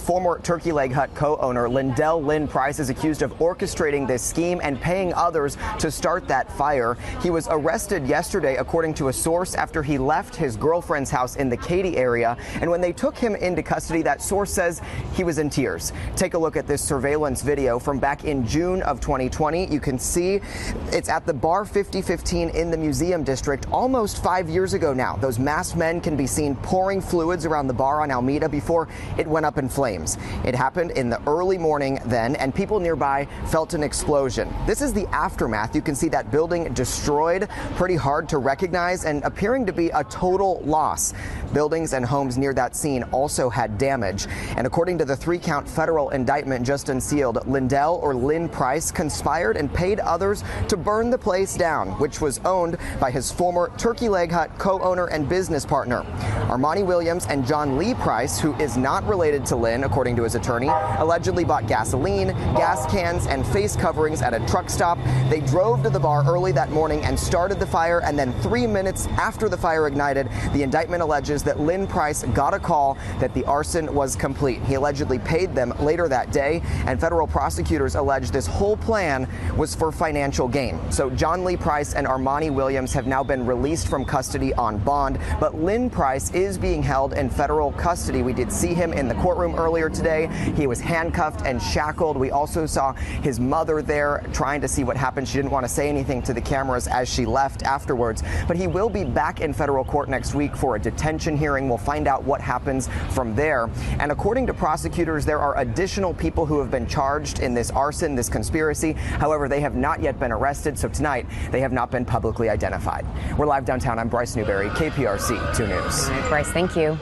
former Turkey Leg Hut co-owner Lindell Lynn Price is accused of orchestrating this scheme and paying others to start that fire. He was arrested yesterday, according to a source, after he left his girlfriend's house in the Katy area. And when they took him into custody, that source says he was in tears. Take a look at this surveillance video from back in June of 2020. You can see it's at the Bar 5015 in the Museum District almost 5 years ago now. Those masked men can be seen pouring fluids around the bar on Alameda before it went up in flames. It happened in the early morning then, and people nearby felt an explosion. This is the aftermath. You can see that building destroyed, pretty hard to recognize, and appearing to be a total loss. Buildings and homes near that scene also had damage. And according to the 3-count federal indictment just unsealed, Lindell or Lynn Price conspired and paid others to burn the place down, which was owned by his former Turkey Leg Hut co-owner and business partner. Armani Williams and John Lee Price, who is not related to Lynn, according to his attorney, allegedly bought gasoline, gas cans, and face coverings at a truck stop. They drove to the bar early that morning and started the fire, and then 3 minutes after the fire ignited, the indictment alleges that Lynn Price got a call that the arson was complete. He allegedly paid them later that day, and federal prosecutors allege this whole plan was for financial gain. So John Lee Price and Armani Williams have now been released from custody on bond, but Lynn Price is being held in federal custody. We did see him in the courtroom earlier today. He was handcuffed and shackled. We also saw his mother there trying to see what happened. She didn't want to say anything to the cameras as she left afterwards, but he will be back in federal court next week for a detention hearing. We'll find out what happens from there. And according to prosecutors, there are additional people who have been charged in this arson, this conspiracy. However, they have not yet been arrested, so tonight they have not been publicly identified. We're live downtown. I'm Bryce Newberry, KPRC 2 News. All right, Bryce, thank you.